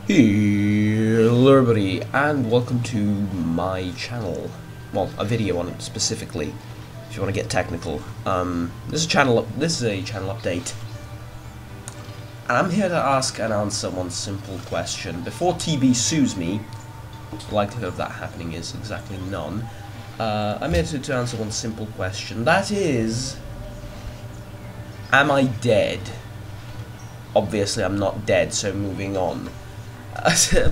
Hello everybody, and welcome to my channel. Well, a video on it specifically, if you want to get technical. This is a channel update, and I'm here to ask and answer one simple question. Before TB sues me, the likelihood of that happening is exactly none. I'm here to answer one simple question. That is, am I dead? Obviously, I'm not dead, so moving on.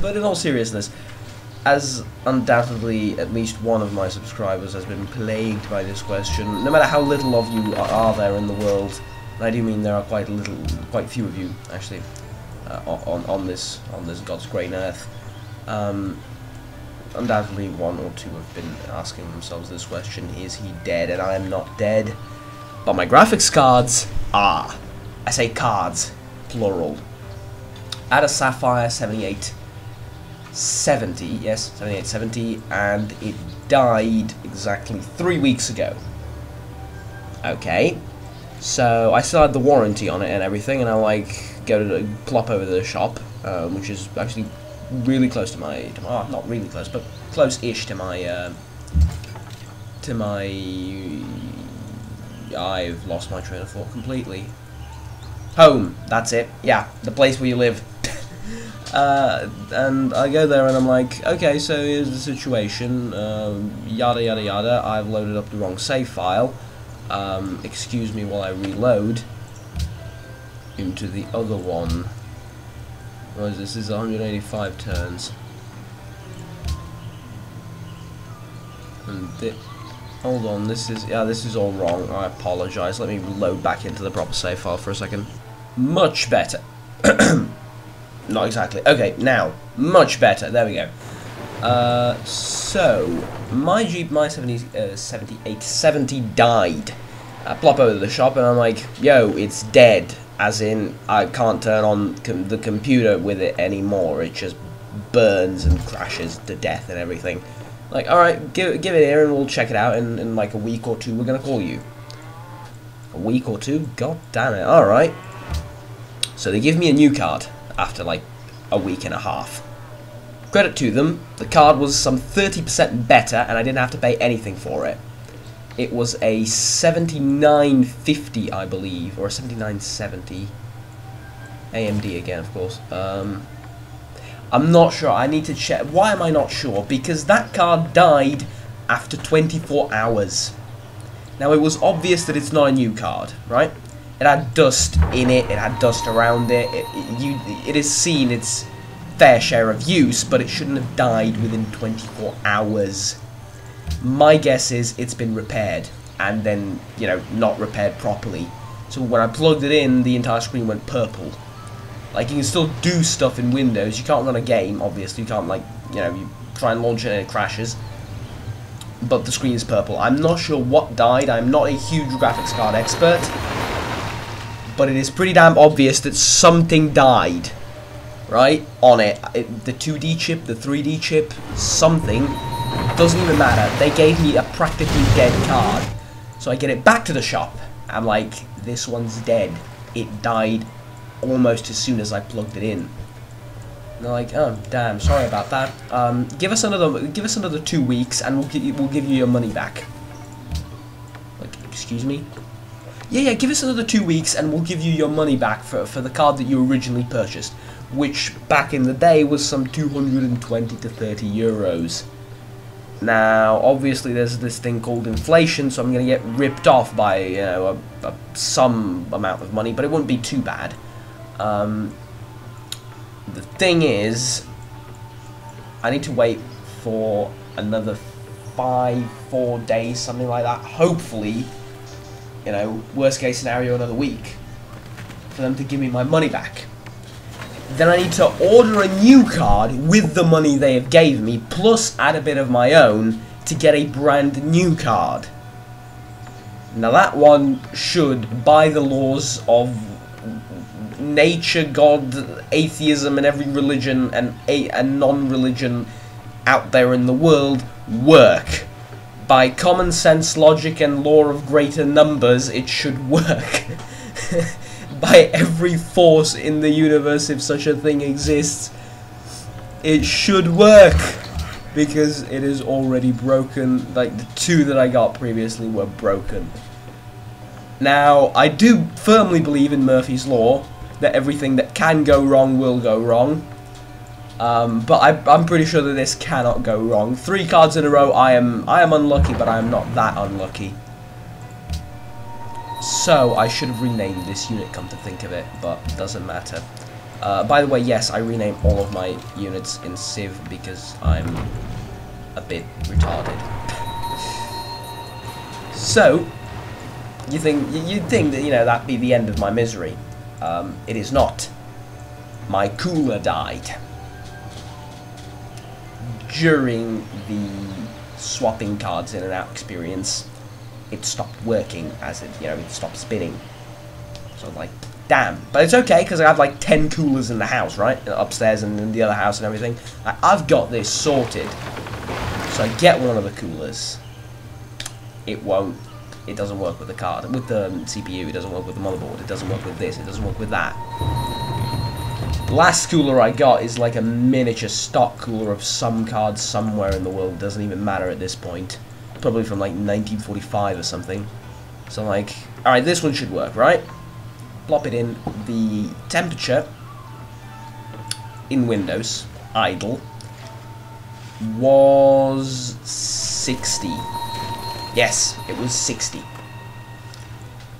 But in all seriousness, as undoubtedly at least one of my subscribers has been plagued by this question, no matter how little of you are there in the world, and I do mean there are quite few of you actually on this God's grey earth. Undoubtedly one or two have been asking themselves this question: is he dead? And I am not dead, but my graphics cards are. I say cards, plural. I had a Sapphire 7870, yes, 7870, and it died exactly 3 weeks ago. Okay, so I still had the warranty on it and everything, and I go to plop over to the shop, which is actually really close to my not really close, but close-ish to my I've lost my train of thought completely. Home, that's it. Yeah, the place where you live. And I go there and I'm like, okay, so here's the situation, yada yada yada, I've loaded up the wrong save file, excuse me while I reload into the other one. What is this? This is 185 turns. And hold on, this is all wrong, I apologise, let me load back into the proper save file for a second. Much better. Not exactly. Okay, now, much better. There we go. So, my 7870 died. I plop over to the shop and I'm like, yo, it's dead. As in, I can't turn on the computer with it anymore. It just burns and crashes to death and everything. Like, alright, give it here and we'll check it out in like a week or two. We're going to call you. A week or two? God damn it. Alright. So they give me a new card after like a week and a half. Credit to them, the card was some 30% better and I didn't have to pay anything for it. It was a 7950, I believe, or a 7970. AMD again, of course. I'm not sure, I need to check. Why am I not sure? Because that card died after 24 hours. Now it was obvious that it's not a new card, right? It had dust in it, it had dust around it, it has seen its fair share of use, but it shouldn't have died within 24 hours. My guess is it's been repaired, and then, you know, not repaired properly. So when I plugged it in, the entire screen went purple. Like, you can still do stuff in Windows, you can't run a game, obviously, you can't, like, you know, you try and launch it and it crashes. But the screen is purple. I'm not sure what died, I'm not a huge graphics card expert. But it is pretty damn obvious that something died, right, on it. The 2D chip, the 3D chip, something, doesn't even matter. They gave me a practically dead card. So I get it back to the shop. I'm like, this one's dead. It died almost as soon as I plugged it in. And they're like, oh, damn, sorry about that. Give us another 2 weeks and we'll give you your money back. Like, excuse me? Yeah, give us another 2 weeks and we'll give you your money back for the card that you originally purchased, which back in the day was some 220 to 30 euros. Now, obviously there's this thing called inflation, so I'm going to get ripped off by, you know, some amount of money, but it wouldn't be too bad. The thing is, I need to wait for another 4 days, something like that, hopefully. You know, worst case scenario, another week, for them to give me my money back. Then I need to order a new card with the money they have gave me, plus add a bit of my own to get a brand new card. Now that one should, by the laws of nature, God, atheism, and every religion and non-religion out there in the world, work. By common sense, logic, and law of greater numbers, it should work. By every force in the universe, if such a thing exists, it should work because it is already broken. Like the 2 that I got previously were broken. Now I do firmly believe in Murphy's Law that everything that can go wrong will go wrong. But I'm pretty sure that this cannot go wrong. 3 cards in a row. I am unlucky, but I am not that unlucky. So I should have renamed this unit, come to think of it, but it doesn't matter. By the way, yes, I rename all of my units in Civ because I'm a bit retarded. So you'd think that, you know, that'd be the end of my misery. It is not. My cooler died during the swapping cards in and out experience. It stopped working as it, you know, it stopped spinning. So I'm like, damn. But it's okay because I have like 10 coolers in the house, right? Upstairs and in the other house and everything. I've got this sorted. So I get one of the coolers. It doesn't work with the card. With the CPU, it doesn't work with the motherboard. It doesn't work with this. It doesn't work with that. The last cooler I got is like a miniature stock cooler of some card somewhere in the world. It doesn't even matter at this point. Probably from like 1945 or something. So I'm like, alright, this one should work, right? Plop it in. The temperature in Windows, idle, was 60. Yes, it was 60.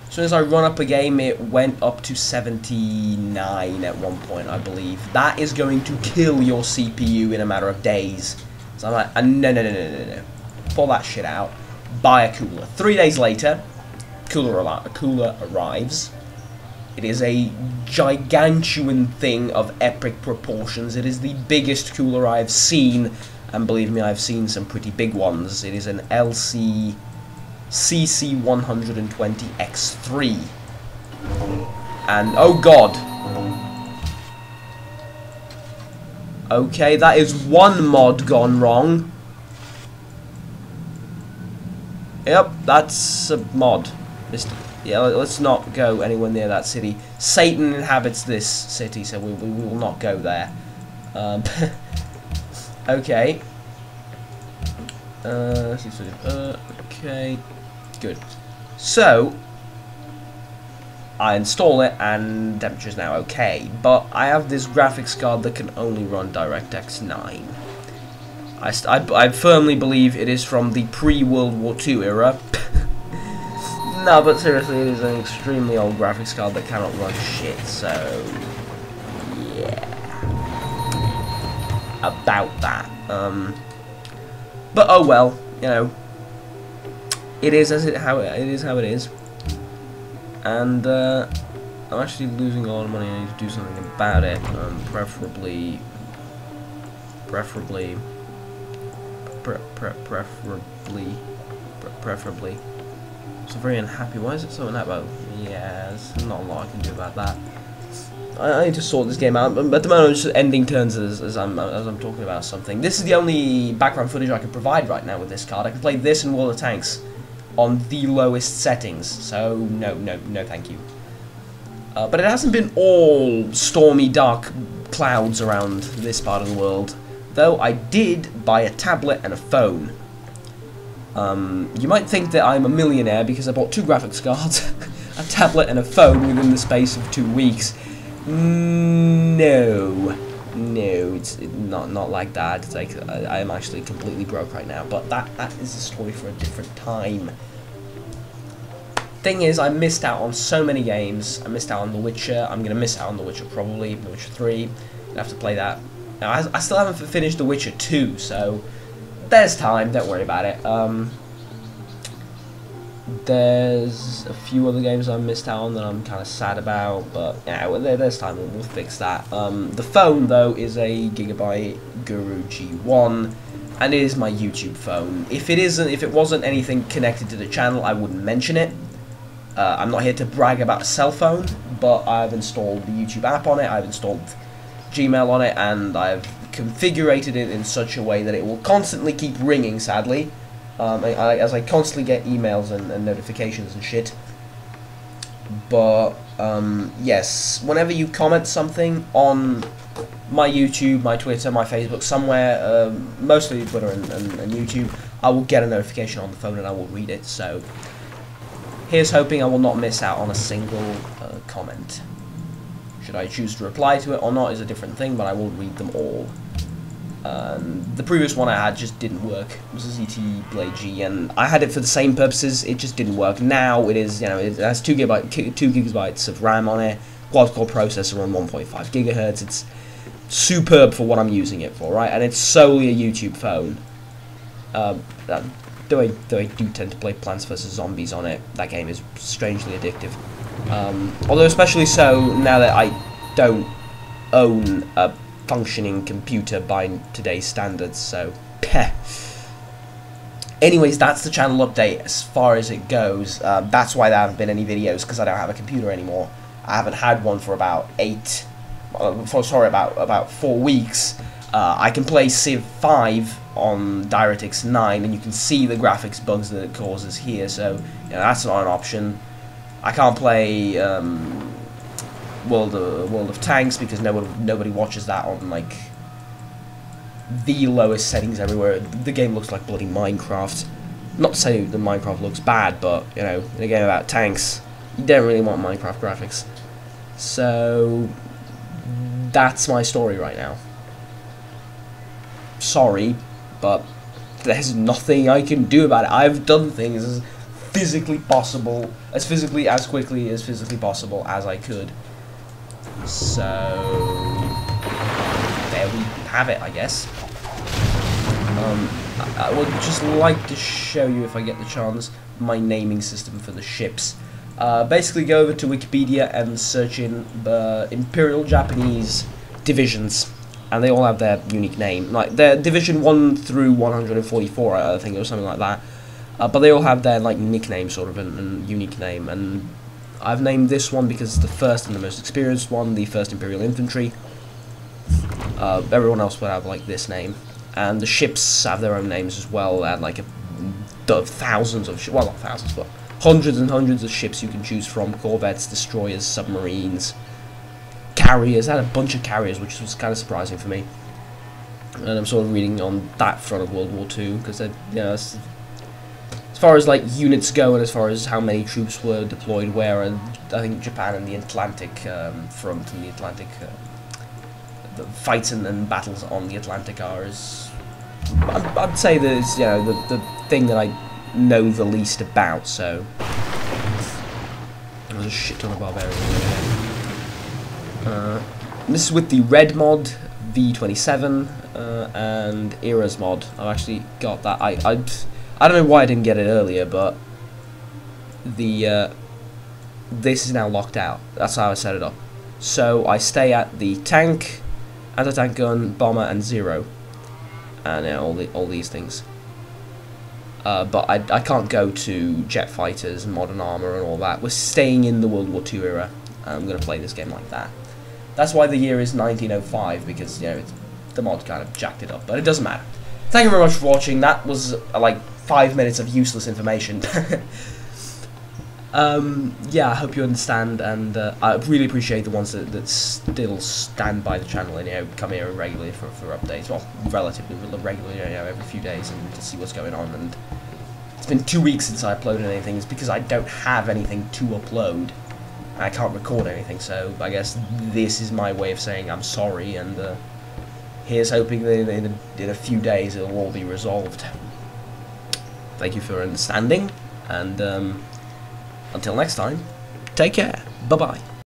As soon as I run up a game, it went up to 79 at one point, I believe. That is going to kill your CPU in a matter of days. So I'm like, no. Pull that shit out. Buy a cooler. 3 days later, cooler arrives. It is a gigantuan thing of epic proportions. It is the biggest cooler I've seen, and believe me, I've seen some pretty big ones. It is an LC CC120X3. And, oh god. Okay, that is one mod gone wrong. Yep, that's a mod. Yeah, let's not go anywhere near that city. Satan inhabits this city, so we will not go there. Okay. Okay. Good. So I install it, and temperature is now okay. But I have this graphics card that can only run DirectX 9. I firmly believe it is from the pre-World War II era. No, but seriously, it is an extremely old graphics card that cannot run shit, so yeah. About that. But oh well, you know. It is how it is. And I'm actually losing a lot of money. I need to do something about it. Preferably. So very unhappy. Why is it so unhappy? Oh, yeah, there's not a lot I can do about that. I need to sort this game out. But at the moment, I'm just ending turns as I'm talking about something. This is the only background footage I can provide right now with this card. I can play this and World of Tanks on the lowest settings. So no, thank you. But it hasn't been all stormy, dark clouds around this part of the world. Though I did buy a tablet and a phone. You might think that I'm a millionaire because I bought 2 graphics cards, a tablet and a phone within the space of 2 weeks. No, it's not like that. It's like I am actually completely broke right now. But that is a story for a different time. Thing is, I missed out on so many games. I missed out on The Witcher. I'm gonna miss out on The Witcher probably. The Witcher 3. I have to play that. Now, I still haven't finished The Witcher 2, so there's time. Don't worry about it. There's a few other games I missed out on that I'm kind of sad about, but yeah, well, there's time. We'll fix that. The phone though is a Gigabyte Guru G1, and it is my YouTube phone. If it wasn't anything connected to the channel, I wouldn't mention it. I'm not here to brag about a cell phone, but I've installed the YouTube app on it. I've installed Gmail on it, and I've configured it in such a way that it will constantly keep ringing, sadly, as I constantly get emails and notifications and shit. But yes, whenever you comment something on my YouTube, my Twitter, my Facebook, somewhere, mostly Twitter and YouTube, I will get a notification on the phone and I will read it. So here's hoping I will not miss out on a single comment. Should I choose to reply to it or not is a different thing, but I will read them all. The previous one I had just didn't work. It was a ZTE Blade G, and I had it for the same purposes. It just didn't work. Now it is, it has 2 gigabytes of RAM on it, quad-core processor on 1.5 gigahertz. It's superb for what I'm using it for, right? And it's solely a YouTube phone. Though I do tend to play Plants vs Zombies on it. That game is strangely addictive. Although especially so now that I don't own a functioning computer by today's standards, so anyways, that's the channel update as far as it goes. That's why there haven't been any videos, because I don't have a computer anymore. I haven't had one for about 4 weeks. I can play Civ 5 on DirectX 9, and you can see the graphics bugs that it causes here, so that's not an option. I can't play World of Tanks because nobody watches that on like the lowest settings everywhere. The game looks like bloody Minecraft. Not to say that Minecraft looks bad, but in a game about tanks, you don't really want Minecraft graphics. So that's my story right now. Sorry, but there's nothing I can do about it. I've done things as physically possible, as quickly as physically possible as I could. So there we have it, I guess. I would just like to show you, if I get the chance, my naming system for the ships. Basically go over to Wikipedia and search in Imperial Japanese divisions, and they all have their unique name. Like they're Division 1 through 144, I think, or something like that. But they all have their like nickname, sort of, and unique name. And I've named this one because it's the first and the most experienced one, the 1st Imperial Infantry. Everyone else would have like this name, and the ships have their own names as well. And like thousands of well, not thousands, but hundreds and hundreds of ships you can choose from: corvettes, destroyers, submarines, carriers. I had a bunch of carriers, which was kind of surprising for me. And I'm sort of reading on that front of World War II because as far as like units go, and as far as how many troops were deployed where, and I think Japan and the Atlantic front and the Atlantic the fights and battles on the Atlantic are I'd say that it's the thing that I know the least about. So there's a shit ton of barbarians over here. This is with the red mod, V27, and Eras mod. I've actually got that. I don't know why I didn't get it earlier, but this is now locked out. That's how I set it up. So I stay at the tank, anti-tank gun, bomber, and zero, and all these things. But I can't go to jet fighters, modern armor, and all that. We're staying in the World War II era. I'm gonna play this game like that. That's why the year is 1905, because the mod kind of jacked it up, but it doesn't matter. Thank you very much for watching. That was like 5 minutes of useless information. Yeah, I hope you understand, and I really appreciate the ones that still stand by the channel and come here regularly for updates. Well, relatively regularly, every few days, and to see what's going on. And it's been 2 weeks since I uploaded anything. It's because I don't have anything to upload. I can't record anything, so I guess this is my way of saying I'm sorry, and here's hoping that in a few days it'll all be resolved. Thank you for understanding, and until next time, take care. Bye-bye.